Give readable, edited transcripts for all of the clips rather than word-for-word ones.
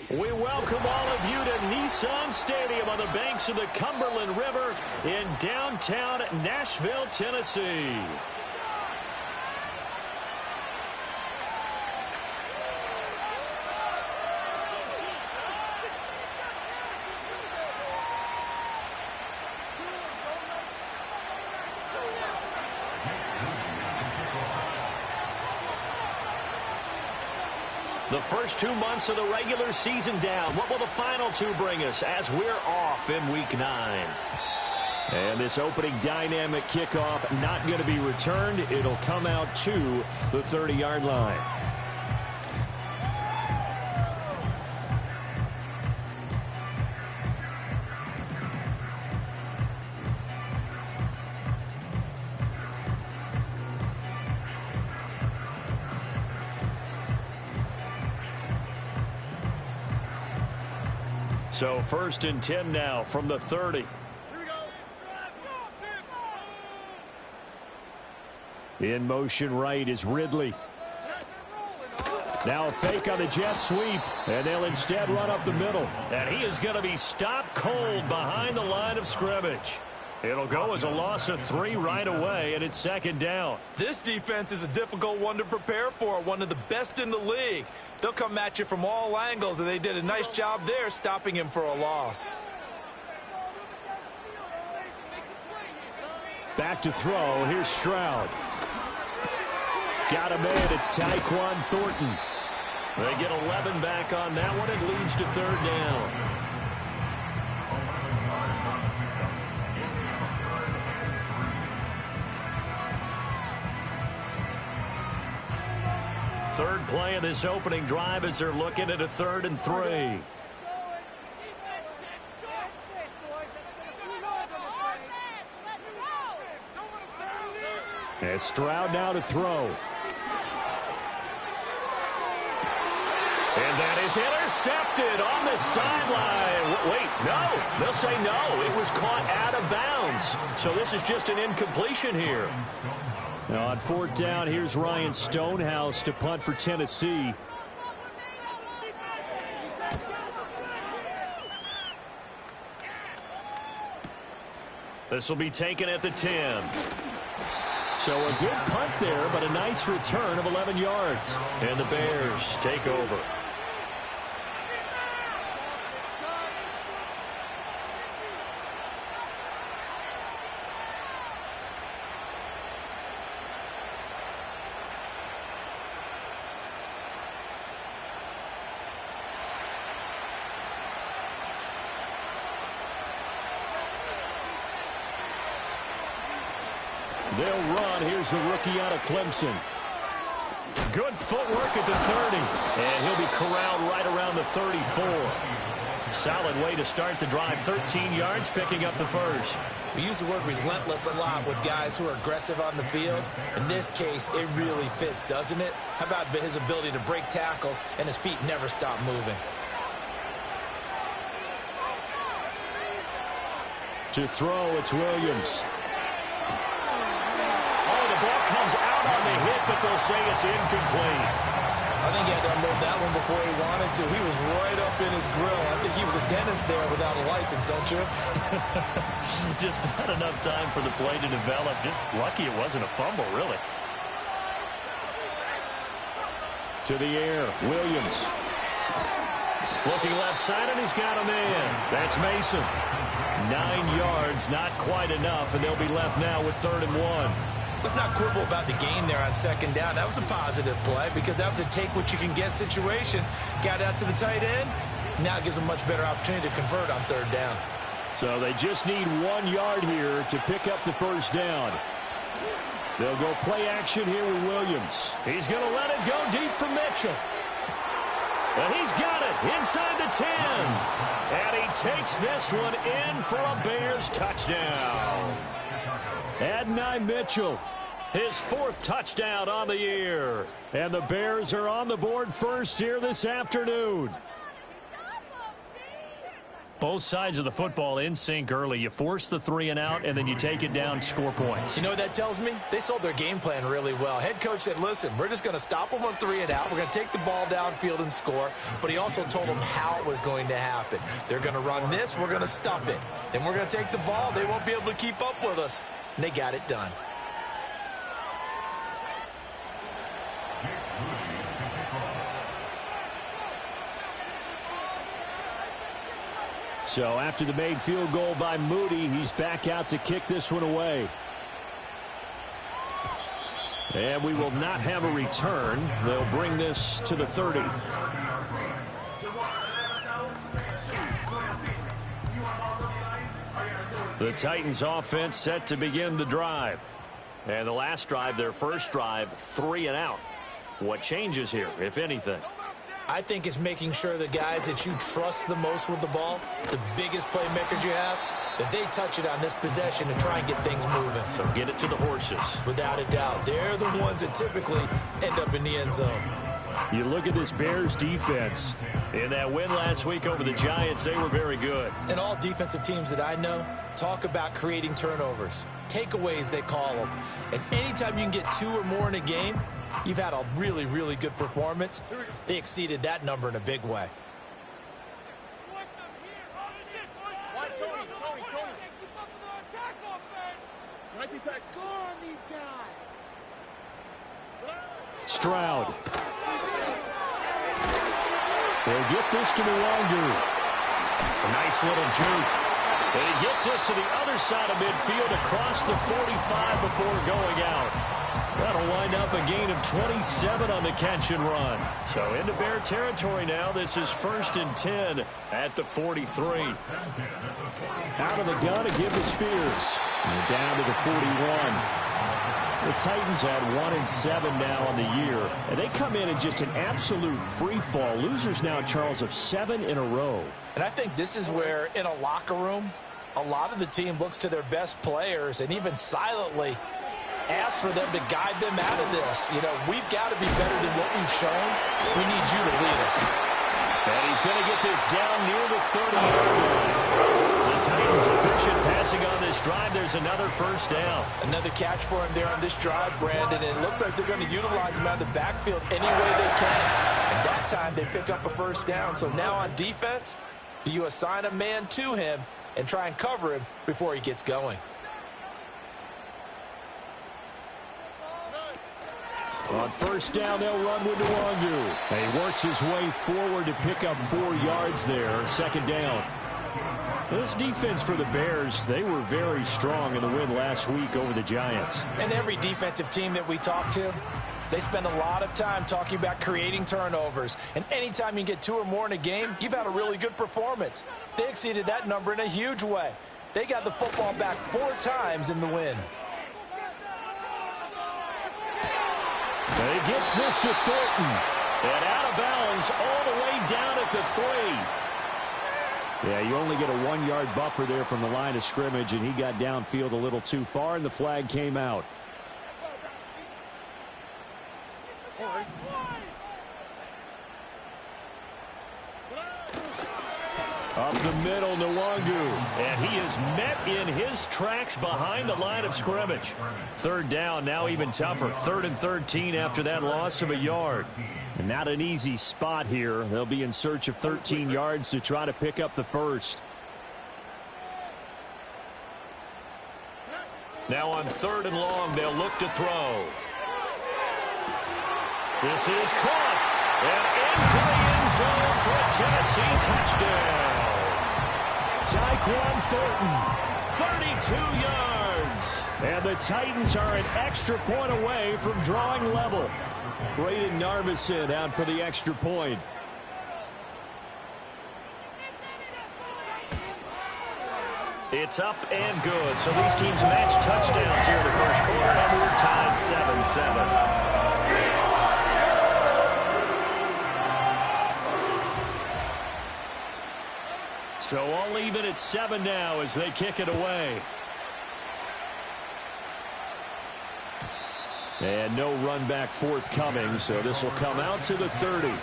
We welcome all of you to Nissan Stadium on the banks of the Cumberland River in downtown Nashville, Tennessee. The first 2 months of the regular season down. What will the final two bring us as we're off in Week 9? And this opening dynamic kickoff not going to be returned. It'll come out to the 30-yard line. So 1st and 10 now from the 30. In motion right is Ridley. Now a fake on the jet sweep, and they'll instead run up the middle. And he is going to be stopped cold behind the line of scrimmage. It'll go as a loss of 3 right away, and it's 2nd down. This defense is a difficult one to prepare for, one of the best in the league. They'll come at you from all angles, and they did a nice job there stopping him for a loss. Back to throw. Here's Stroud. Got him in. It's Tyquan Thornton. They get 11 back on that one. It leads to 3rd down. Third play of this opening drive as they're looking at a 3rd and 3. As Stroud now to throw. And that is intercepted on the sideline. Wait, no. They'll say no. It was caught out of bounds. So this is just an incompletion here. Now on 4th down, here's Ryan Stonehouse to punt for Tennessee. This will be taken at the 10. So a good punt there, but a nice return of 11 yards. And the Bears take over. They'll run. Here's the rookie out of Clemson. Good footwork at the 30. And he'll be corralled right around the 34. Solid way to start the drive. 13 yards, picking up the first. We use the word relentless a lot with guys who are aggressive on the field. In this case, it really fits, doesn't it? How about his ability to break tackles and his feet never stop moving? To throw, it's Williams. Comes out on the hit, but they'll say it's incomplete. I think he had to unload that one before he wanted to. He was right up in his grill. I think he was a dentist there without a license, don't you? Just not enough time for the play to develop. Just lucky it wasn't a fumble, really. To the air, Williams. Looking left side, and he's got him in. That's Mason. 9 yards, not quite enough, and they'll be left now with 3rd and 1. Let's not quibble about the gain there on 2nd down. That was a positive play because that was a take-what-you-can-get situation. Got out to the tight end. Now it gives them a much better opportunity to convert on 3rd down. So they just need 1 yard here to pick up the 1st down. They'll go play action here with Williams. He's going to let it go deep for Mitchell. And he's got it inside the 10. And he takes this one in for a Bears touchdown. Adonai Mitchell, his 4th touchdown on the year. And the Bears are on the board first here this afternoon. Both sides of the football in sync early. You force the 3 and out, and then you take it down, score points. You know what that tells me? They sold their game plan really well. Head coach said, listen, we're just going to stop them on 3 and out. We're going to take the ball downfield and score. But he also told them how it was going to happen. They're going to run this. We're going to stop it. Then we're going to take the ball. They won't be able to keep up with us. And they got it done. So after the made field goal by Moody, he's back out to kick this one away. And we will not have a return. They'll bring this to the 30. The Titans offense set to begin the drive. And the last drive, their first drive, 3 and out. What changes here, if anything? I think it's making sure the guys that you trust the most with the ball, the biggest playmakers you have, that they touch it on this possession and try and get things moving. So get it to the horses. Without a doubt. They're the ones that typically end up in the end zone. You look at this Bears defense. In that win last week over the Giants, they were very good. And all defensive teams that I know talk about creating turnovers. Takeaways, they call them. And anytime you can get 2 or more in a game, you've had a really, really good performance. They exceeded that number in a big way. Stroud. They'll get this to Nwangu. A nice little juke. And he gets this to the other side of midfield across the 45 before going out. That'll wind up a gain of 27 on the catch and run. So into Bear territory now. This is 1st and 10 at the 43. Out of the gun to give to Spears. And down to the 41. The Titans had 1-7 now on the year. And they come in just an absolute free fall. Losers now, Charles, of 7 in a row. And I think this is where, in a locker room, a lot of the team looks to their best players and even silently ask for them to guide them out of this. You know, we've got to be better than what we've shown. We need you to lead us. And he's going to get this down near the 30-yard line. The Titans efficient passing on this drive. There's another first down. Another catch for him there on this drive, Brandon. And it looks like they're going to utilize him out of the backfield any way they can. And that time they pick up a first down. So now on defense, do you assign a man to him and try and cover him before he gets going? On first down, they'll run with Nwangu. And he works his way forward to pick up 4 yards there. 2nd down. This defense for the Bears, they were very strong in the win last week over the Giants. And every defensive team that we talk to, they spend a lot of time talking about creating turnovers. And anytime you get 2 or more in a game, you've had a really good performance. They exceeded that number in a huge way. They got the football back 4 times in the win. And he gets this to Thornton. And out of bounds all the way down at the 3. Yeah, you only get a 1-yard buffer there from the line of scrimmage, and he got downfield a little too far, and the flag came out. Up the middle, Nwangu. And he is met in his tracks behind the line of scrimmage. 3rd down, now even tougher. 3rd and 13 after that loss of a yard. And not an easy spot here. They'll be in search of 13 yards to try to pick up the first. Now on 3rd and long, they'll look to throw. This is caught. And into the end zone for a Tennessee touchdown. Tyquan Thornton, 32 yards. And the Titans are an extra point away from drawing level. Braden Narvison out for the extra point. It's up and good. So these teams match touchdowns here in the first quarter. And we're tied 7-7. So all even at 7 now as they kick it away. And no run back forthcoming, so this will come out to the 30.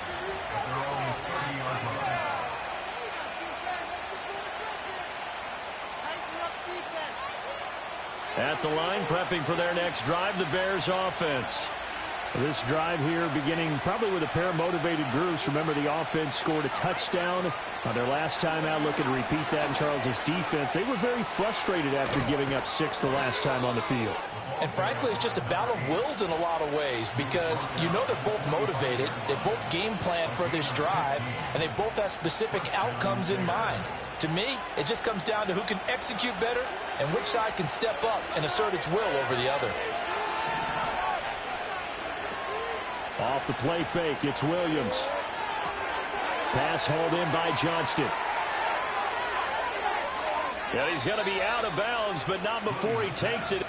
At the line, prepping for their next drive, the Bears offense. This drive here beginning probably with a pair of motivated groups. Remember, the offense scored a touchdown on their last time out. Looking to repeat that in Charles's defense. They were very frustrated after giving up 6 the last time on the field. And frankly, it's just a battle of wills in a lot of ways because you know they're both motivated. They both game plan for this drive, and they both have specific outcomes in mind. To me, it just comes down to who can execute better and which side can step up and assert its will over the other. Off the play fake, it's Williams. Pass hauled in by Johnston. Yeah, he's going to be out of bounds, but not before he takes it.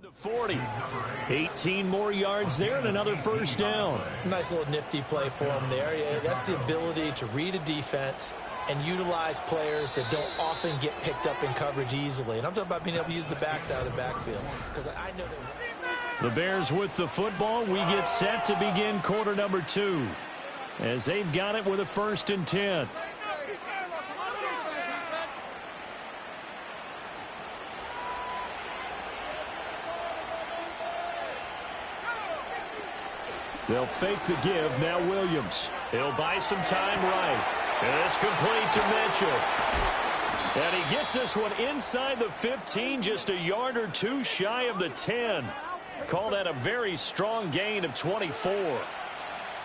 The 40. 18 more yards there and another first down. Nice little nifty play for him there. Yeah, that's the ability to read a defense and utilize players that don't often get picked up in coverage easily. And I'm talking about being able to use the backs out of the backfield because I know that. The Bears with the football. We get set to begin quarter number 2 as they've got it with a 1st and 10. They'll fake the give. Now Williams. He'll buy some time right. And it's complete to Mitchell. And he gets this one inside the 15, just a yard or two shy of the 10. Call that a very strong gain of 24.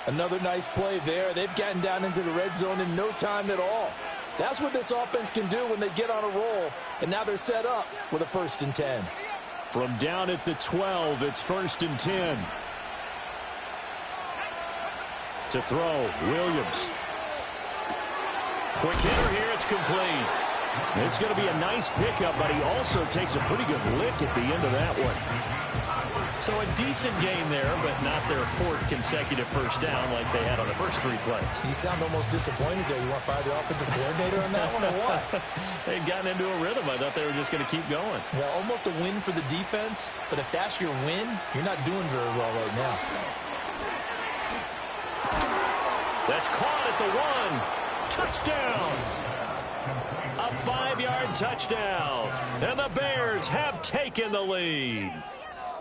Another nice play there. They've gotten down into the red zone in no time at all. That's what this offense can do when they get on a roll. And now they're set up with a 1st and 10. From down at the 12, it's 1st and 10. To throw, Williams. Quick hitter here, it's complete. It's going to be a nice pickup, but he also takes a pretty good lick at the end of that one. So a decent game there, but not their 4th consecutive first down like they had on the first 3 plays. You sound almost disappointed there. You want to fire the offensive coordinator on that one or what? They'd gotten into a rhythm. I thought they were just going to keep going. Well, almost a win for the defense, but if that's your win, you're not doing very well right now. That's caught at the 1. Touchdown. A 5-yard touchdown. And the Bears have taken the lead.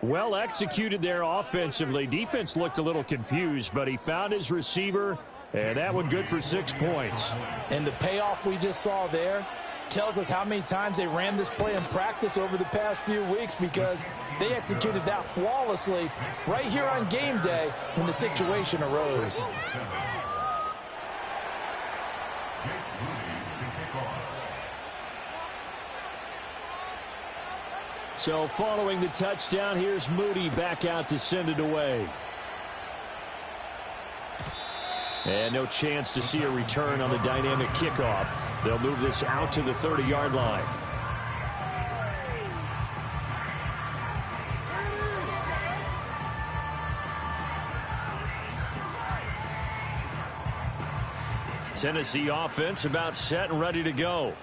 Well executed there offensively. Defense looked a little confused, but he found his receiver, and that one good for 6 points. And the payoff we just saw there tells us how many times they ran this play in practice over the past few weeks because they executed that flawlessly right here on game day when the situation arose. So following the touchdown, here's Moody back out to send it away. And no chance to see a return on the dynamic kickoff. They'll move this out to the 30-yard line. Tennessee offense about set and ready to go.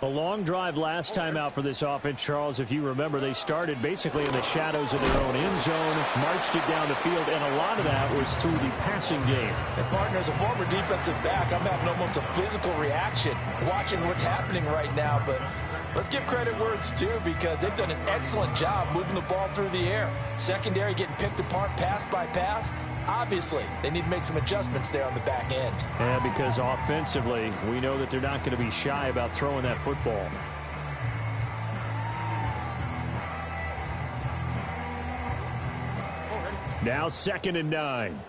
A long drive last time out for this offense, Charles. If you remember, they started basically in the shadows of their own end zone, marched it down the field, and a lot of that was through the passing game. And, partner, as a former defensive back, I'm having almost a physical reaction watching what's happening right now. But let's give credit where it's due because they've done an excellent job moving the ball through the air. Secondary getting picked apart pass by pass. Obviously, they need to make some adjustments there on the back end. Yeah, because offensively, we know that they're not going to be shy about throwing that football. Now 2nd and 9.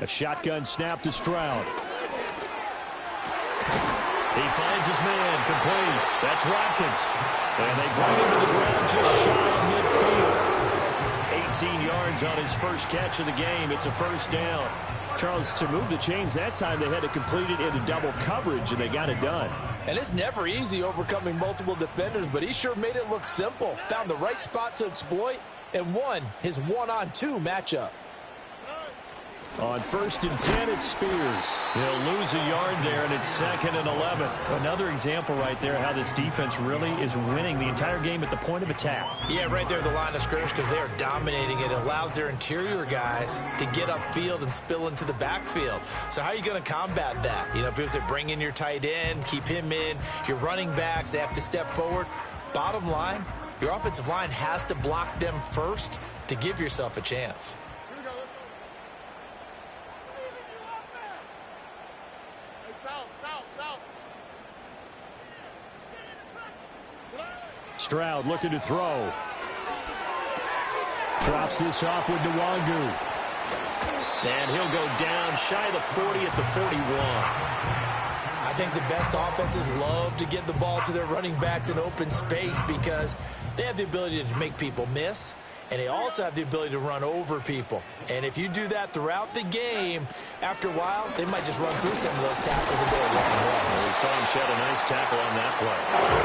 A shotgun snap to Stroud. He finds his man, complete. That's Watkins. And they bring him to the ground just shy of midfield. 18 yards on his first catch of the game. It's a first down. Charles, to move the chains that time, they had to complete it into double coverage, and they got it done. And it's never easy overcoming multiple defenders, but he sure made it look simple. Found the right spot to exploit and won his one-on-two matchup. On 1st and 10, it's Spears. He'll lose a yard there, and it's 2nd and 11. Another example right there how this defense really is winning the entire game at the point of attack. Yeah, right there at the line of scrimmage because they are dominating it. It allows their interior guys to get upfield and spill into the backfield. So how are you going to combat that? You know, because they bring in your tight end, keep him in. Your running backs, they have to step forward. Bottom line, your offensive line has to block them first to give yourself a chance. Stroud looking to throw. Drops this off with Nwangu. And he'll go down shy of the 40 at the 41. I think the best offenses love to get the ball to their running backs in open space because they have the ability to make people miss, and they also have the ability to run over people. And if you do that throughout the game, after a while, they might just run through some of those tackles and go a long way. Well, we saw him shed a nice tackle on that play.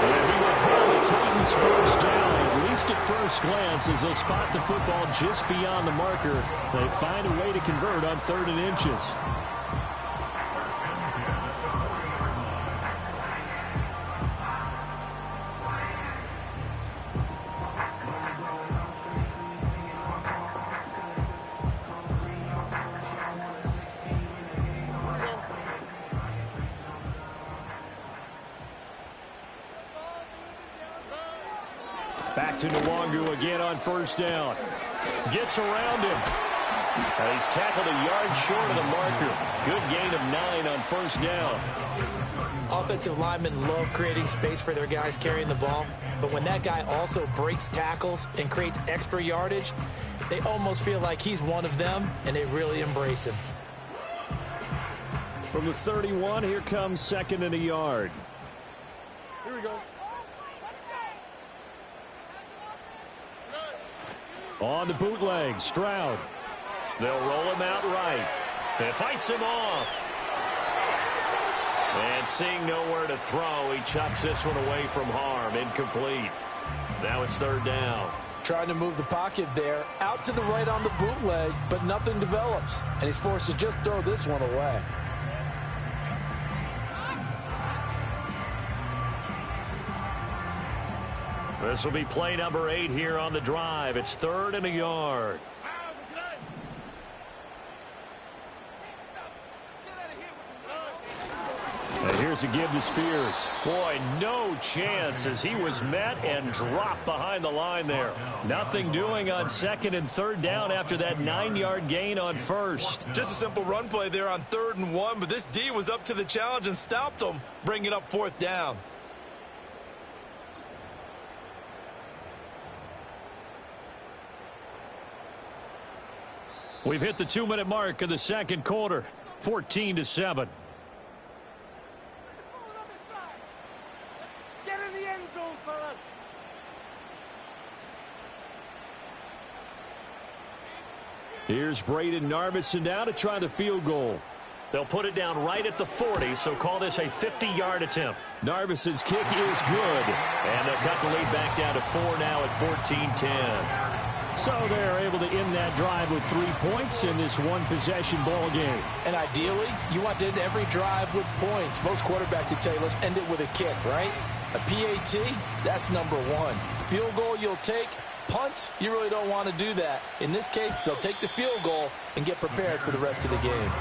And he will hail the Titans first down, at least at first glance, as they'll spot the football just beyond the marker. They find a way to convert on 3rd and inches. Back to Nwangu again on 1st down. Gets around him. He's tackled a yard short of the marker. Good gain of 9 on 1st down. Offensive linemen love creating space for their guys carrying the ball, but when that guy also breaks tackles and creates extra yardage, they almost feel like he's one of them, and they really embrace him. From the 31, here comes 2nd and a yard. Here we go. On the bootleg, Stroud. They'll roll him out right. It fights him off. And seeing nowhere to throw, he chucks this one away from harm. Incomplete. Now it's 3rd down. Trying to move the pocket there, out to the right on the bootleg, but nothing develops. And he's forced to just throw this one away. This will be play number 8 here on the drive. It's 3rd and a yard. And here's a give to Spears. Boy, no chance as he was met and dropped behind the line there. Nothing doing on 2nd and 3rd down after that 9-yard gain on 1st. Just a simple run play there on 3rd and 1, but this D was up to the challenge and stopped him, bringing up 4th down. We've hit the 2-minute mark of the 2nd quarter. 14-7. Get in the end zone for us. Here's Braden Narvison now to try the field goal. They'll put it down right at the 40, so call this a 50-yard attempt. Narvison's kick is good. And they'll cut the lead back down to 4 now at 14-10. So they're able to end that drive with 3 points in this one-possession ball game. And ideally, you want to end every drive with points. Most quarterbacks would tell you, let's end it with a kick, right? A PAT, that's number 1. Field goal you'll take. Punts, you really don't want to do that. In this case, they'll take the field goal and get prepared for the rest of the game.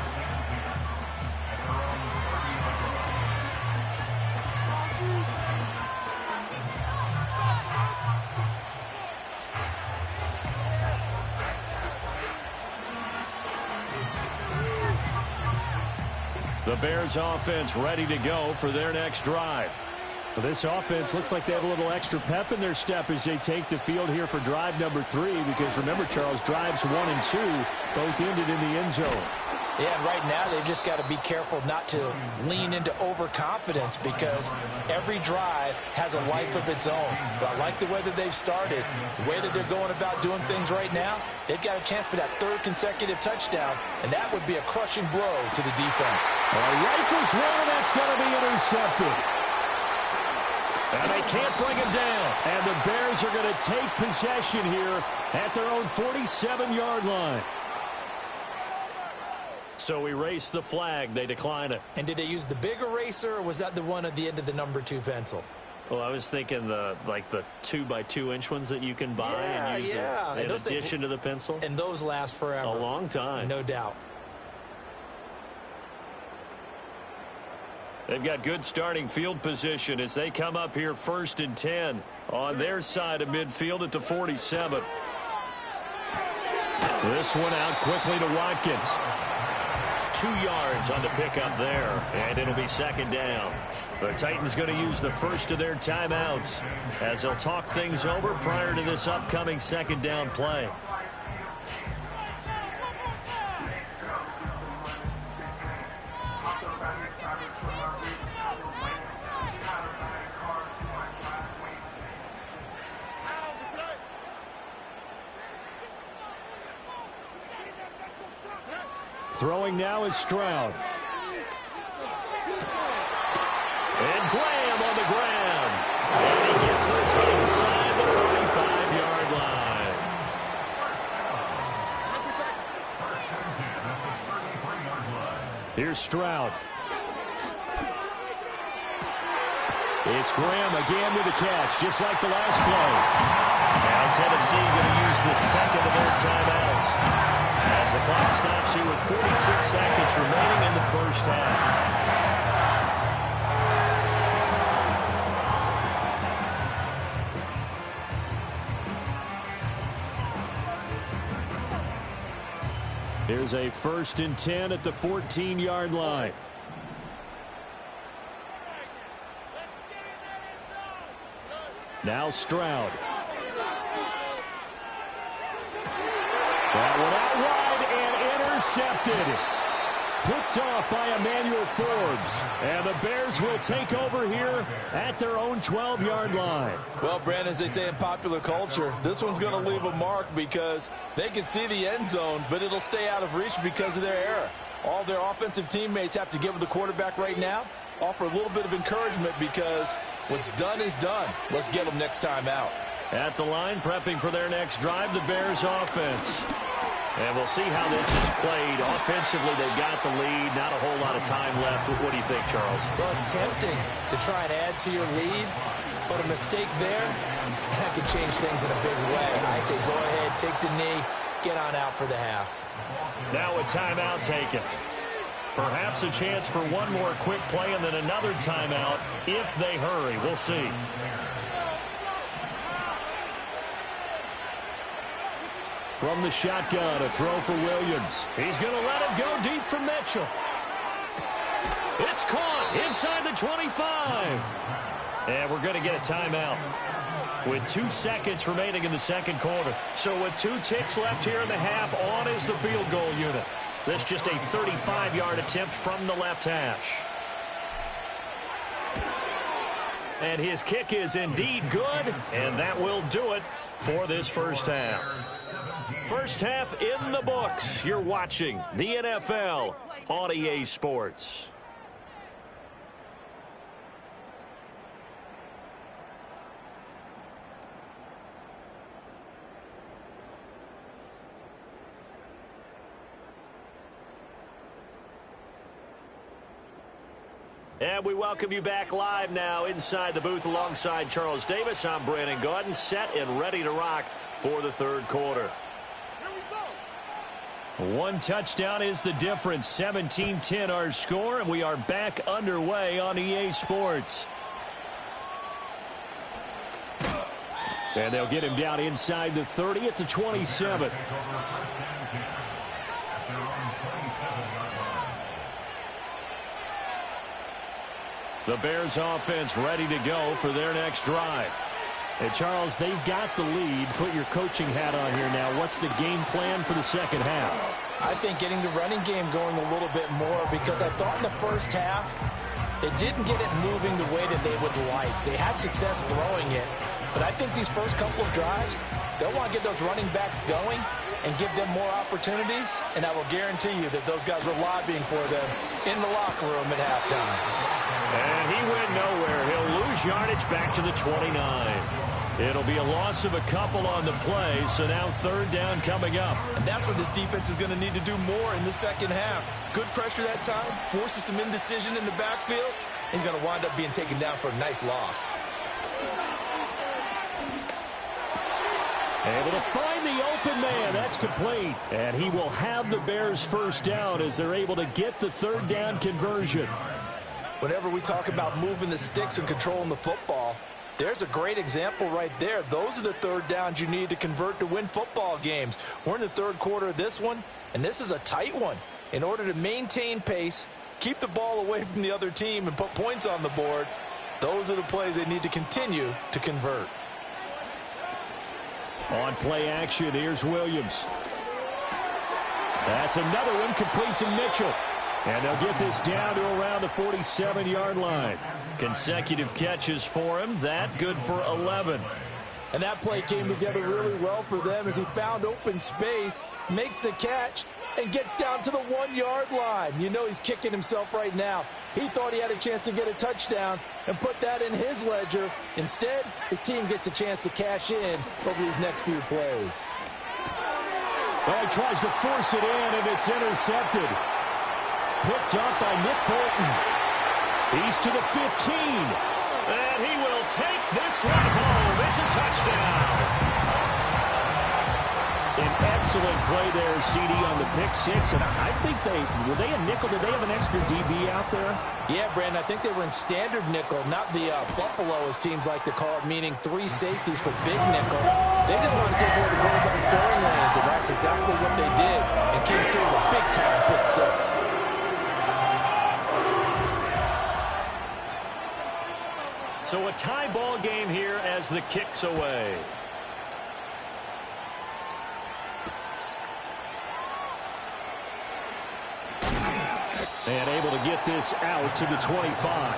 The Bears offense ready to go for their next drive. Well, this offense looks like they have a little extra pep in their step as they take the field here for drive number 3, because remember, Charles, drives 1 and 2 both ended in the end zone. Yeah, and right now they've just got to be careful not to lean into overconfidence because every drive has a life of its own. But I like the way that they've started, the way that they're going about doing things right now. They've got a chance for that third consecutive touchdown, and that would be a crushing blow to the defense. Rifles one, that's going to be intercepted. And they can't bring him down. And the Bears are going to take possession here at their own 47-yard line. So erase the flag. They decline it. And did they use the big eraser, or was that the one at the end of the number 2 pencil? Well, I was thinking the 2x2-inch ones that you can buy and use in addition to the pencil. And those last forever. A long time. No doubt. They've got good starting field position as they come up here 1st and 10 on their side of midfield at the 47. This one out quickly to Watkins. 2 yards on the pickup there, and it'll be 2nd down. The Titans going to use the first of their timeouts as they'll talk things over prior to this upcoming 2nd down play. Throwing now is Stroud. And Graham on the ground. And he gets this inside the 35-yard line. Here's Stroud. It's Graham again with the catch, just like the last play. Now Tennessee going to use the second of their timeouts as the clock stops here with 46 seconds remaining in the first half. Here's a 1st and 10 at the 14-yard line. Now Stroud. That one out wide and intercepted. Picked off by Emmanuel Forbes. And the Bears will take over here at their own 12-yard line. Well, Brandon, as they say in popular culture, this one's going to leave a mark because they can see the end zone, but it'll stay out of reach because of their error. All their offensive teammates have to give the quarterback right now, offer a little bit of encouragement because what's done is done. Let's get them next time out. At the line, prepping for their next drive, the Bears offense. And we'll see how this is played. Offensively, they've got the lead. Not a whole lot of time left. What do you think, Charles? Well, it's tempting to try and add to your lead, but a mistake there, that could change things in a big way. I say go ahead, take the knee, get on out for the half. Now a timeout taken. Perhaps a chance for one more quick play and then another timeout if they hurry. We'll see. From the shotgun, a throw for Williams. He's going to let it go deep for Mitchell. It's caught inside the 25. And we're going to get a timeout with 2 seconds remaining in the second quarter. So with 2 ticks left here in the half, on is the field goal unit. This just a 35-yard attempt from the left hash. And his kick is indeed good, and that will do it for this first half. First half in the books. You're watching the NFL on EA Sports. And we welcome you back live now inside the booth alongside Charles Davis. I'm Brandon Gaudin, set and ready to rock for the third quarter. One touchdown is the difference. 17-10 our score, and we are back underway on EA Sports. And they'll get him down inside the 30 at the 27. The Bears offense ready to go for their next drive. Hey, Charles, they've got the lead. Put your coaching hat on here now. What's the game plan for the second half? I think getting the running game going a little bit more, because I thought in the first half they didn't get it moving the way that they would like. They had success throwing it, but I think these first couple of drives, they'll want to get those running backs going and give them more opportunities, and I will guarantee you that those guys were lobbying for them in the locker room at halftime. And he went nowhere. He'll lose yardage back to the 29. It'll be a loss of a couple on the play, so now third down coming up. And that's what this defense is going to need to do more in the second half. Good pressure that time, forces some indecision in the backfield. He's going to wind up being taken down for a nice loss. Able to find the open man. That's complete. And he will have the Bears first down as they're able to get the third down conversion. Whenever we talk about moving the sticks and controlling the football, there's a great example right there. Those are the third downs you need to convert to win football games. We're in the third quarter of this one, and this is a tight one. In order to maintain pace, keep the ball away from the other team, and put points on the board, those are the plays they need to continue to convert. On play action, here's Williams. That's another one complete to Mitchell. And they'll get this down to around the 47-yard line. Consecutive catches for him. That good for 11. And that play came together really well for them as he found open space, makes the catch, and gets down to the 1-yard line. You know he's kicking himself right now. He thought he had a chance to get a touchdown and put that in his ledger. Instead, his team gets a chance to cash in over these next few plays. Well, he tries to force it in, and it's intercepted. Picked up by Nick Bolton. He's to the 15. And he will take this one home. It's a touchdown. An excellent play there, CD, on the pick six. And I think were they a nickel? Did they have an extra DB out there? Yeah, Brandon, I think they were in standard nickel, not the Buffalo, as teams like to call it, meaning 3 safeties for big nickel. They just want to take away the quarterback's throwing lanes, and that's exactly what they did, and came through with a big-time pick six. So a tie ball game here as the kick's away. And able to get this out to the 25.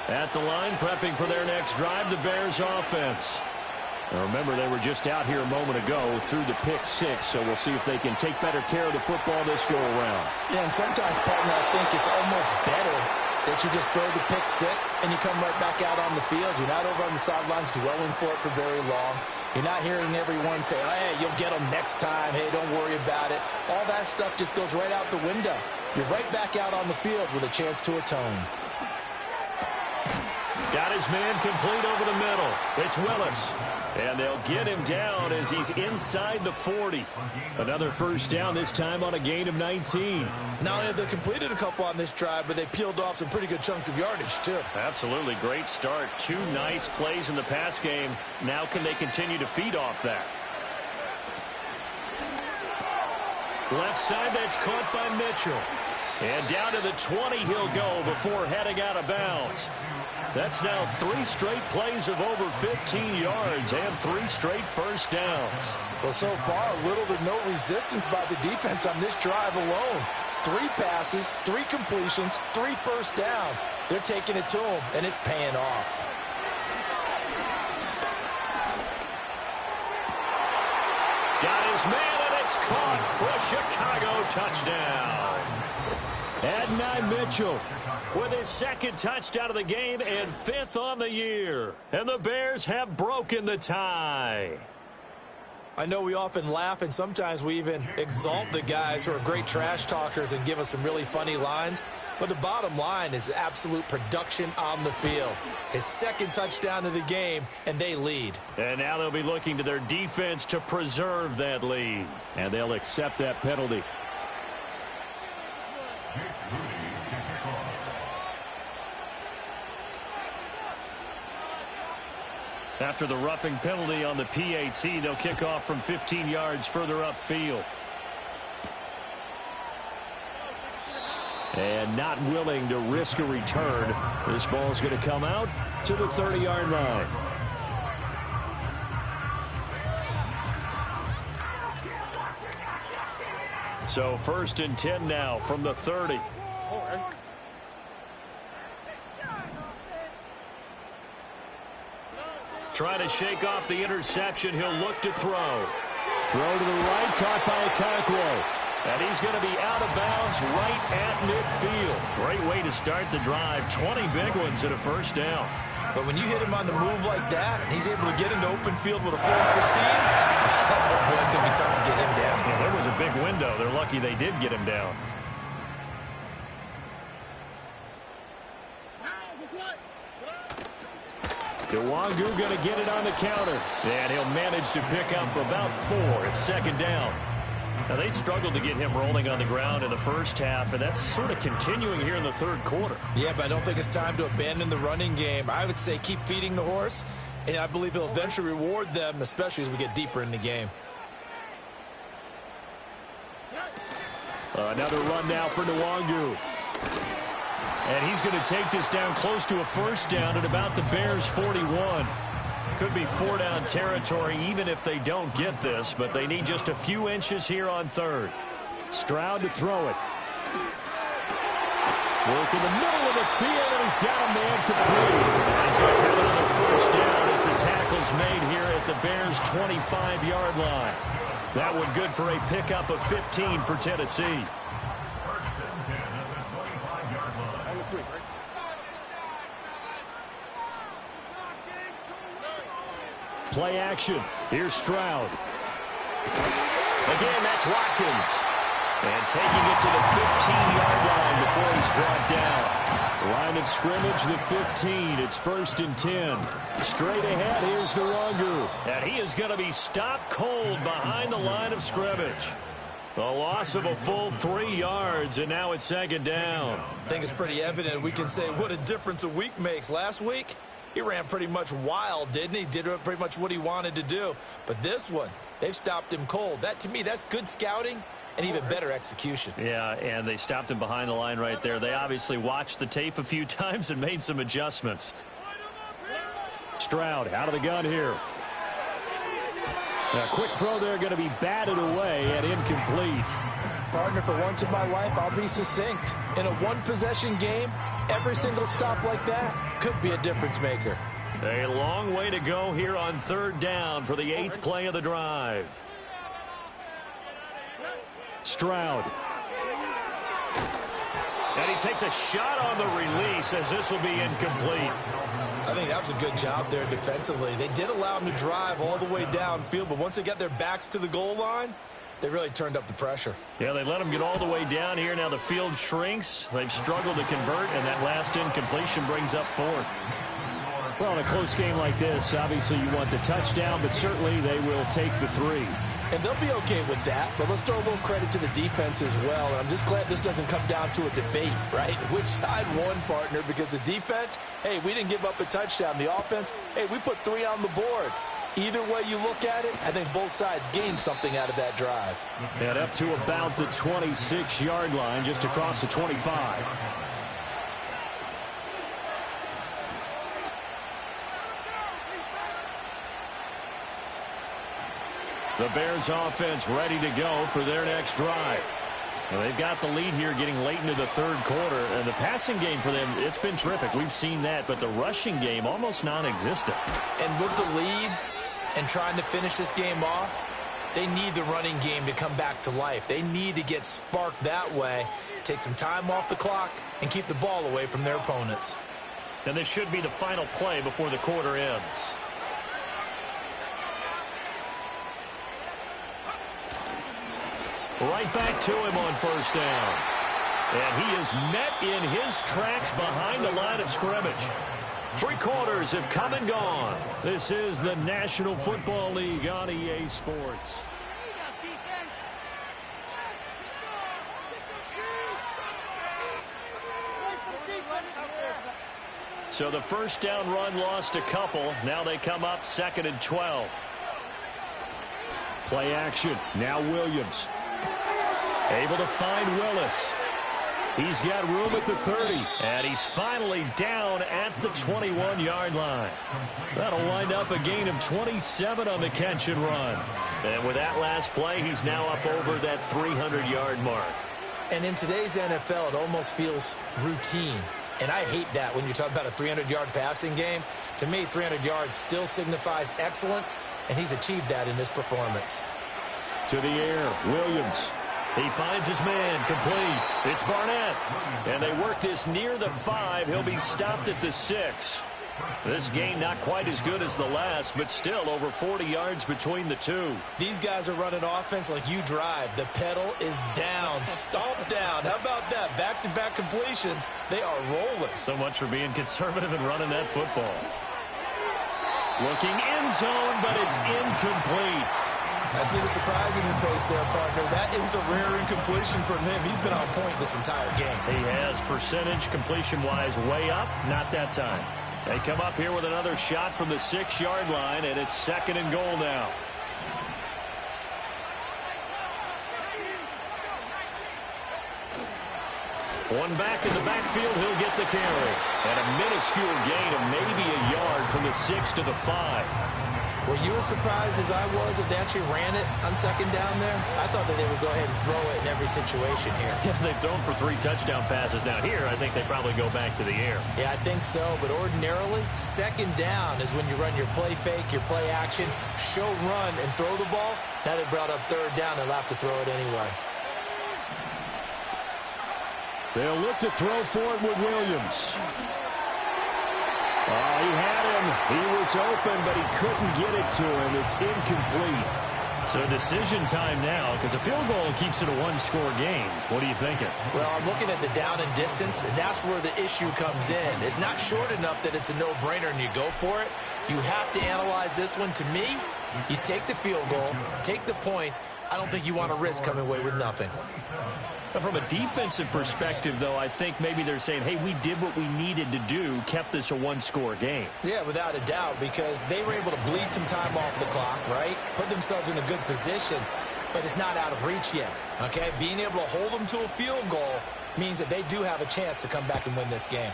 At the line, prepping for their next drive, the Bears offense. Now remember, they were just out here a moment ago through the pick six, so we'll see if they can take better care of the football this go-around. Yeah, and sometimes, partner, I think it's almost better that you just throw the pick six and you come right back out on the field. You're not over on the sidelines dwelling for it for very long. You're not hearing everyone say, hey, you'll get them next time. Hey, don't worry about it. All that stuff just goes right out the window. You're right back out on the field with a chance to atone. Got his man complete over the middle. It's Willis. And they'll get him down as he's inside the 40. Another first down, this time on a gain of 19. Not only have they completed a couple on this drive, but they peeled off some pretty good chunks of yardage, too. Absolutely. Great start. 2 nice plays in the pass game. Now can they continue to feed off that? Left side, that's caught by Mitchell. And down to the 20 he'll go before heading out of bounds. That's now 3 straight plays of over 15 yards and 3 straight first downs. Well, so far, little to no resistance by the defense on this drive alone. 3 passes, 3 completions, 3 first downs. They're taking it to them, and it's paying off. Got his man, and it's caught for a Chicago touchdown. Adonai Mitchell with his 2nd touchdown of the game and 5th on the year. And the Bears have broken the tie. I know we often laugh, and sometimes we even exalt the guys who are great trash talkers and give us some really funny lines. But the bottom line is absolute production on the field. His 2nd touchdown of the game, and they lead. And now they'll be looking to their defense to preserve that lead. And they'll accept that penalty. After the roughing penalty on the PAT, they'll kick off from 15 yards further upfield. And not willing to risk a return. This ball's going to come out to the 30-yard line. So 1st and 10 now from the 30. Trying to shake off the interception. He'll look to throw. Throw to the right, caught by Okonkwo. And he's going to be out of bounds right at midfield. Great way to start the drive. 20 big ones and a first down. But when you hit him on the move like that, and he's able to get into open field with a full head of steam, oh boy, it's going to be tough to get him down. Yeah, there was a big window. They're lucky they did get him down. Nwangu going to get it on the counter. And he'll manage to pick up about 4. It's 2nd down. Now, they struggled to get him rolling on the ground in the first half, and that's sort of continuing here in the 3rd quarter. Yeah, but I don't think it's time to abandon the running game. I would say keep feeding the horse, and I believe he'll eventually reward them, especially as we get deeper in the game. Another run now for Nwangu. And he's going to take this down close to a first down at about the Bears' 41. Could be 4-down territory even if they don't get this, but they need just a few inches here on 3rd. Stroud to throw it. Work in the middle of the field, and he's got a man complete. He's going to have another first down as the tackle's made here at the Bears' 25-yard line. That one good for a pickup of 15 for Tennessee. Play action. Here's Stroud. Again, that's Watkins. And taking it to the 15-yard line before he's brought down. Line of scrimmage, the 15. It's 1st and 10. Straight ahead, here's Nwangu. And he is going to be stopped cold behind the line of scrimmage. A loss of a full 3 yards, and now it's 2nd down. I think it's pretty evident. We can say what a difference a week makes. Last week, he ran pretty much wild, didn't he? Did pretty much what he wanted to do. But this one, they've stopped him cold. That, to me, that's good scouting and even better execution. Yeah, and they stopped him behind the line right there. They obviously watched the tape a few times and made some adjustments. Stroud out of the gun here. A quick throw there going to be batted away and incomplete. Partner, for once in my life, I'll be succinct. In a one-possession game, every single stop like that could be a difference maker. A long way to go here on 3rd down for the 8th play of the drive. Stroud. And he takes a shot on the release as this will be incomplete. I think that was a good job there defensively. They did allow him to drive all the way downfield, but once they got their backs to the goal line, they really turned up the pressure. Yeah, they let him get all the way down here. Now the field shrinks. They've struggled to convert, and that last incompletion brings up 4th. Well, in a close game like this, obviously you want the touchdown, but certainly they will take the 3. And they'll be okay with that, but let's throw a little credit to the defense as well. And I'm just glad this doesn't come down to a debate, right? Which side won, partner? Because the defense, hey, we didn't give up a touchdown. The offense, hey, we put 3 on the board. Either way you look at it, I think both sides gained something out of that drive. And up to about the 26-yard line, just across the 25. The Bears offense ready to go for their next drive. Well, they've got the lead here getting late into the 3rd quarter. And the passing game for them, it's been terrific. We've seen that. But the rushing game, almost non-existent. And with the lead and trying to finish this game off, they need the running game to come back to life. They need to get sparked that way, take some time off the clock, and keep the ball away from their opponents. And this should be the final play before the quarter ends. Right back to him on 1st down. And he is met in his tracks behind the line of scrimmage. 3 quarters have come and gone. This is the National Football League on EA Sports. So the 1st down run lost a couple. Now they come up 2nd and 12. Play action. Now Williams. Able to find Willis. He's got room at the 30. And he's finally down at the 21-yard line. That'll wind up a gain of 27 on the catch and run. And with that last play, he's now up over that 300-yard mark. And in today's NFL, it almost feels routine. And I hate that when you talk about a 300-yard passing game. To me, 300 yards still signifies excellence, and he's achieved that in this performance. To the air, Williams. He finds his man, complete. It's Barnett. And they work this near the 5. He'll be stopped at the 6. This game not quite as good as the last, but still over 40 yards between the two. These guys are running offense like you drive. The pedal is down, stomped down. How about that? Back-to-back completions. They are rolling. So much for being conservative and running that football. Looking end zone, but it's incomplete. I see the surprise in your face there, partner. That is a rare incompletion from him. He's been on point this entire game. He has percentage completion-wise way up. Not that time. They come up here with another shot from the 6-yard line, and it's 2nd and goal now. One back in the backfield, he'll get the carry. And a minuscule gain of maybe a yard from the 6 to the 5. Were you as surprised as I was that they actually ran it on 2nd down there? I thought that they would go ahead and throw it in every situation here. Yeah, they've thrown for 3 touchdown passes. Now here, I think they probably go back to the air. Yeah, I think so. But ordinarily, 2nd down is when you run your play fake, your play action, show run, and throw the ball. Now they brought up 3rd down and they'll have to throw it anyway. They'll look to throw for it with Williams. Oh, he had him. He was open, but he couldn't get it to him. It's incomplete. So decision time now, because a field goal keeps it a 1-score game. What are you thinking? Well, I'm looking at the down and distance, and that's where the issue comes in. It's not short enough that it's a no-brainer and you go for it. You have to analyze this one. To me, you take the field goal, take the points. I don't think you want to risk coming away with nothing. From a defensive perspective, though, I think maybe they're saying, hey, we did what we needed to do, kept this a 1-score game. Yeah, without a doubt, because they were able to bleed some time off the clock, right? Put themselves in a good position, but it's not out of reach yet, okay? Being able to hold them to a field goal means that they do have a chance to come back and win this game.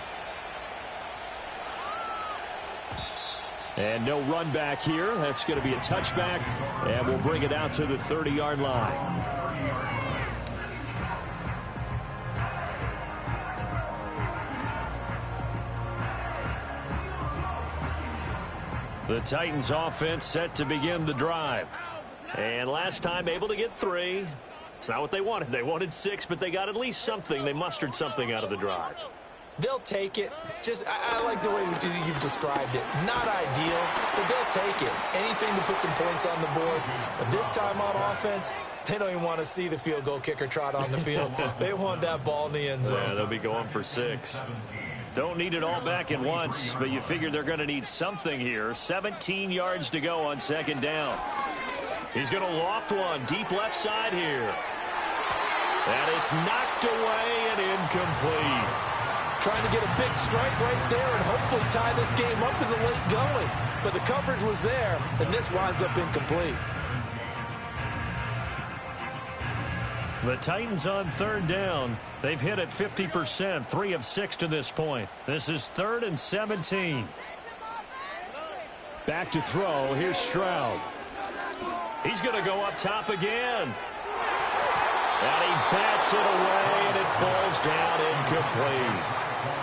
And no run back here. That's going to be a touchback, and we'll bring it out to the 30-yard line. The Titans offense set to begin the drive. And last time able to get 3. It's not what they wanted. They wanted 6, but they got at least something. They mustered something out of the drive. They'll take it. I like the way you've described it. Not ideal, but they'll take it. Anything to put some points on the board. But this time on offense, they don't even want to see the field goal kicker trot on the field. They want that ball in the end zone. Yeah, they'll be going for 6. Don't need it all back at once, but you figure they're going to need something here. 17 yards to go on 2nd down. He's going to loft one deep left side here. And it's knocked away and incomplete. Trying to get a big strike right there and hopefully tie this game up in the late going. But the coverage was there, and this winds up incomplete. The Titans on 3rd down. They've hit at 50%, 3 of 6 to this point. This is 3rd and 17. Back to throw. Here's Stroud. He's going to go up top again. And he bats it away, and it falls down incomplete.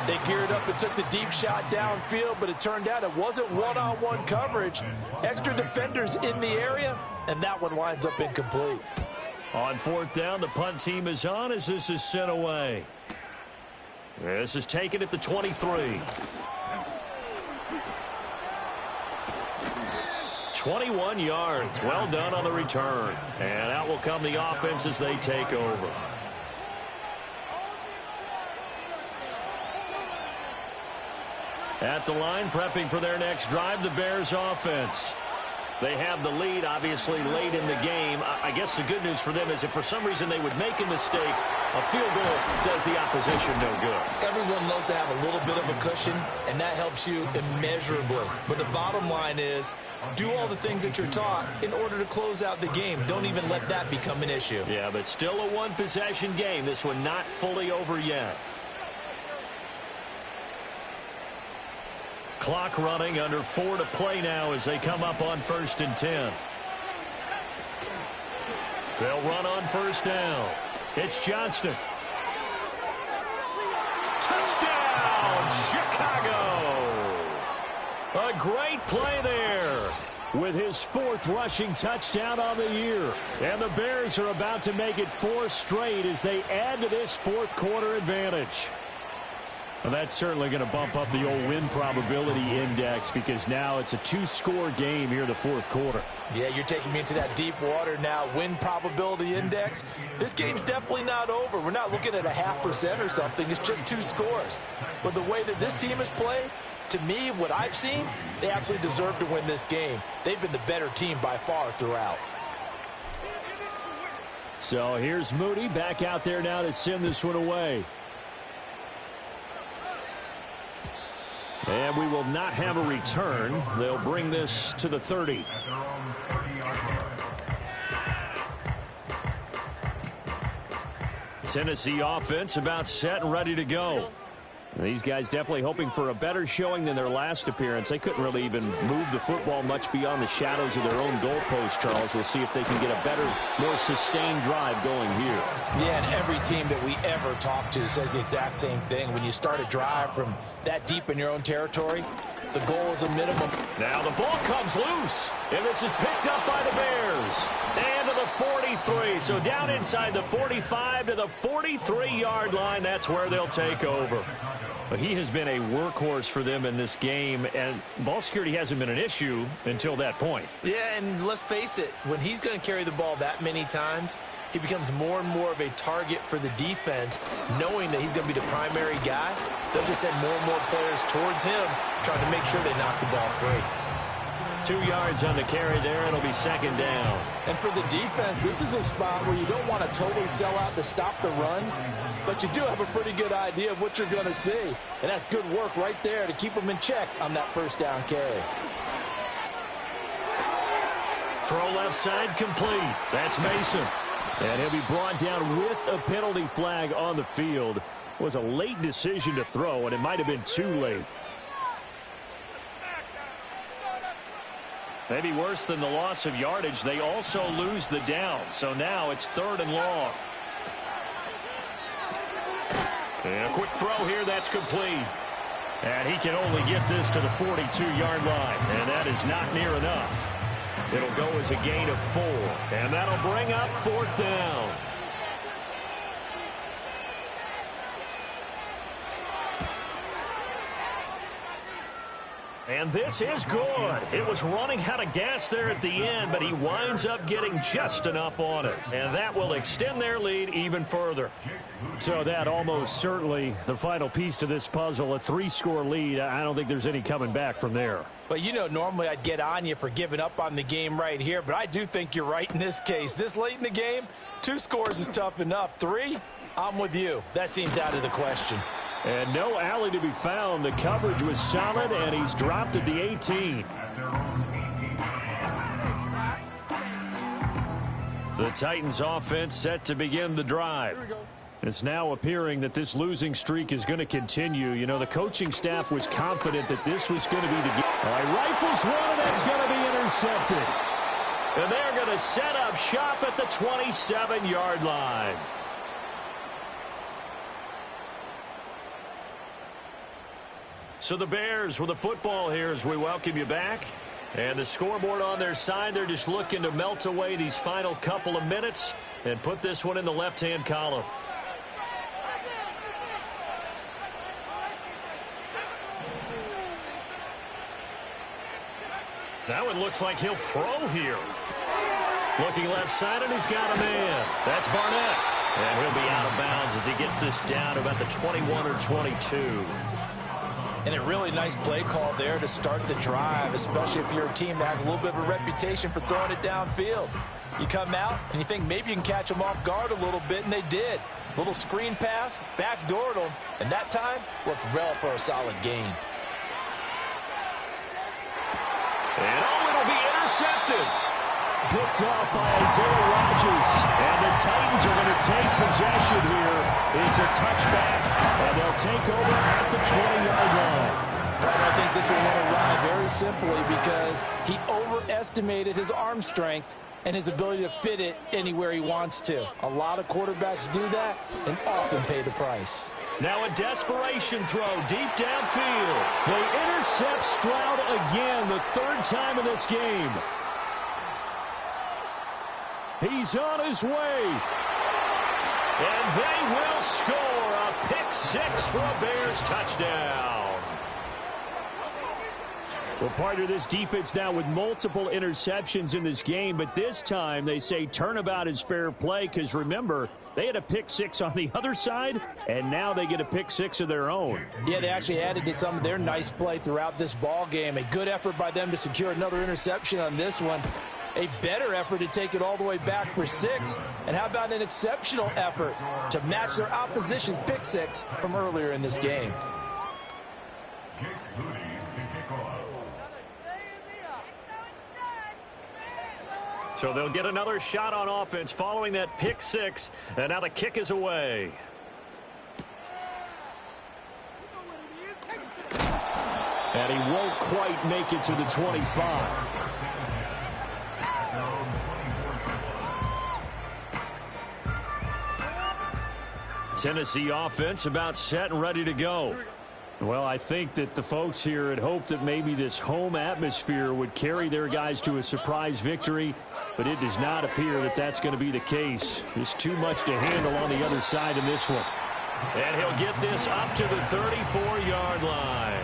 They geared up and took the deep shot downfield, but it turned out it wasn't one-on-one coverage. Extra defenders in the area, and that one winds up incomplete. On 4th down, the punt team is on as this is sent away. This is taken at the 23. 21 yards. Well done on the return. And out will come the offense as they take over. At the line, prepping for their next drive, the Bears offense. They have the lead, obviously, late in the game. I guess the good news for them is if for some reason they would make a mistake A field goal does the opposition no good. Everyone loves to have a little bit of a cushion, and that helps you immeasurably. But the bottom line is, do all the things that you're taught in order to close out the game. Don't even let that become an issue. Yeah, but still a one-possession game. This one not fully over yet. Clock running, under 4 to play now as they come up on 1st and 10. They'll run on 1st down. It's Johnston. Touchdown, Chicago! A great play there with his 4th rushing touchdown on the year. And the Bears are about to make it 4 straight as they add to this 4th quarter advantage. Well, that's certainly going to bump up the old win probability index because now it's a 2-score game here in the 4th quarter. Yeah, you're taking me into that deep water now. Win probability index. This game's definitely not over. We're not looking at a 0.5% or something. It's just 2 scores. But the way that this team has played, to me, what I've seen, they absolutely deserve to win this game. They've been the better team by far throughout. So here's Moody back out there now to send this one away. And we will not have a return. They'll bring this to the 30. Tennessee offense about set and ready to go. These guys definitely hoping for a better showing than their last appearance. They couldn't really even move the football much beyond the shadows of their own goalpost, Charles. We'll see if they can get a better, more sustained drive going here. Yeah, and every team that we ever talk to says the exact same thing. When you start a drive from that deep in your own territory, the goal is a minimum. Now the ball comes loose, and this is picked up by the Bears. And to the 43, so down inside the 45 to the 43-yard line. That's where they'll take over. But he has been a workhorse for them in this game, and ball security hasn't been an issue until that point. Yeah, and let's face it, when he's going to carry the ball that many times, he becomes more and more of a target for the defense, knowing that he's going to be the primary guy. They'll just send more and more players towards him, trying to make sure they knock the ball free. 2 yards on the carry there. It'll be 2nd down. And for the defense, this is a spot where you don't want to totally sell out to stop the run, but you do have a pretty good idea of what you're going to see. And that's good work right there to keep them in check on that 1st down carry. Throw left side complete. That's Mason. And he'll be brought down with a penalty flag on the field. It was a late decision to throw, and it might have been too late. Maybe worse than the loss of yardage, they also lose the down. So now it's 3rd and long. And a quick throw here, that's complete. And he can only get this to the 42-yard line. And that is not near enough. It'll go as a gain of 4. And that'll bring up 4th down. And this is good. It was running out of gas there at the end, but he winds up getting just enough on it. And that will extend their lead even further. So that almost certainly the final piece to this puzzle, a 3-score lead. I don't think there's any coming back from there. But, you know, normally I'd get on you for giving up on the game right here, but I do think you're right in this case. This late in the game, 2 scores is tough enough. 3, I'm with you. That seems out of the question. And no alley to be found. The coverage was solid, and he's dropped at the 18. The Titans offense set to begin the drive. It's now appearing that this losing streak is going to continue. You know, the coaching staff was confident that this was going to be the game. All right, rifles one, and that's going to be intercepted. And they're going to set up shop at the 27-yard line. So the Bears with the football here as we welcome you back. And the scoreboard on their side, they're just looking to melt away these final couple of minutes and put this one in the left-hand column. Now it looks like he'll throw here. Looking left side, and he's got a man. That's Barnett. And he'll be out of bounds as he gets this down to about the 21 or 22. And a really nice play call there to start the drive, especially if you're a team that has a little bit of a reputation for throwing it downfield. You come out and you think maybe you can catch them off guard a little bit, and they did. Little screen pass, backdoored him, and that time worked well for a solid gain. And it'll be intercepted. Picked off by Isaiah Rodgers. And the Titans are going to take possession here. It's a touchback, and they'll take over at the 20-yard line. I think this will win a ride very simply because he overestimated his arm strength and his ability to fit it anywhere he wants to. A lot of quarterbacks do that and often pay the price. Now a desperation throw deep downfield. They intercept Stroud again, the third time in this game. He's on his way. And they will score a pick six for a Bears touchdown. Well, partner, this defense now with multiple interceptions in this game, but this time they say turnabout is fair play because, remember, they had a pick six on the other side, and now they get a pick six of their own. Yeah, they actually added to some of their nice play throughout this ball game. A good effort by them to secure another interception on this one. A better effort to take it all the way back for 6. And how about an exceptional effort to match their opposition's pick six from earlier in this game. So they'll get another shot on offense following that pick six. And now the kick is away. And he won't quite make it to the 25. Tennessee offense about set and ready to go. Well, I think that the folks here had hoped that maybe this home atmosphere would carry their guys to a surprise victory, but it does not appear that that's going to be the case. There's too much to handle on the other side in this one. And he'll get this up to the 34-yard line.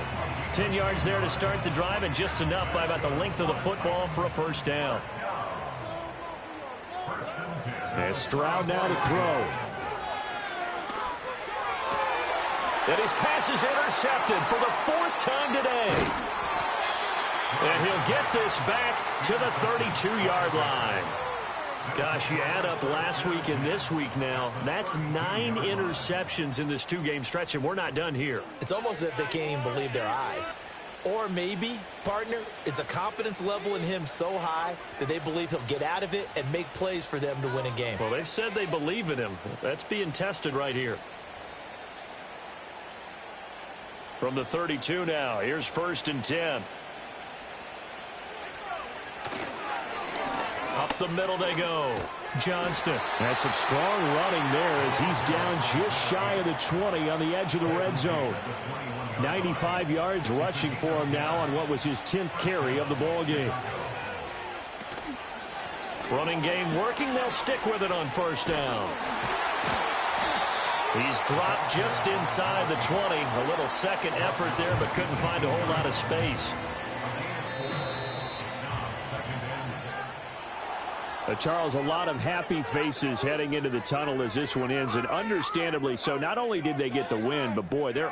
10 yards there to start the drive, and just enough by about the length of the football for a first down. And Stroud now to throw. And his pass is intercepted for the 4th time today. And he'll get this back to the 32-yard line. Gosh, you add up last week and this week now. That's 9 interceptions in this 2-game stretch, and we're not done here. It's almost as if they can't even believe their eyes. Or maybe, partner, is the confidence level in him so high that they believe he'll get out of it and make plays for them to win a game. Well, they've said they believe in him. That's being tested right here. From the 32 now, here's 1st and 10. Up the middle they go. Johnston. That's some strong running there as he's down just shy of the 20 on the edge of the red zone. 95 yards rushing for him now on what was his 10th carry of the ball game. Running game working. They'll stick with it on 1st down. He's dropped just inside the 20. A little second effort there, but couldn't find a whole lot of space. Charles, a lot of happy faces heading into the tunnel as this one ends, and understandably so. Not only did they get the win, but boy, they're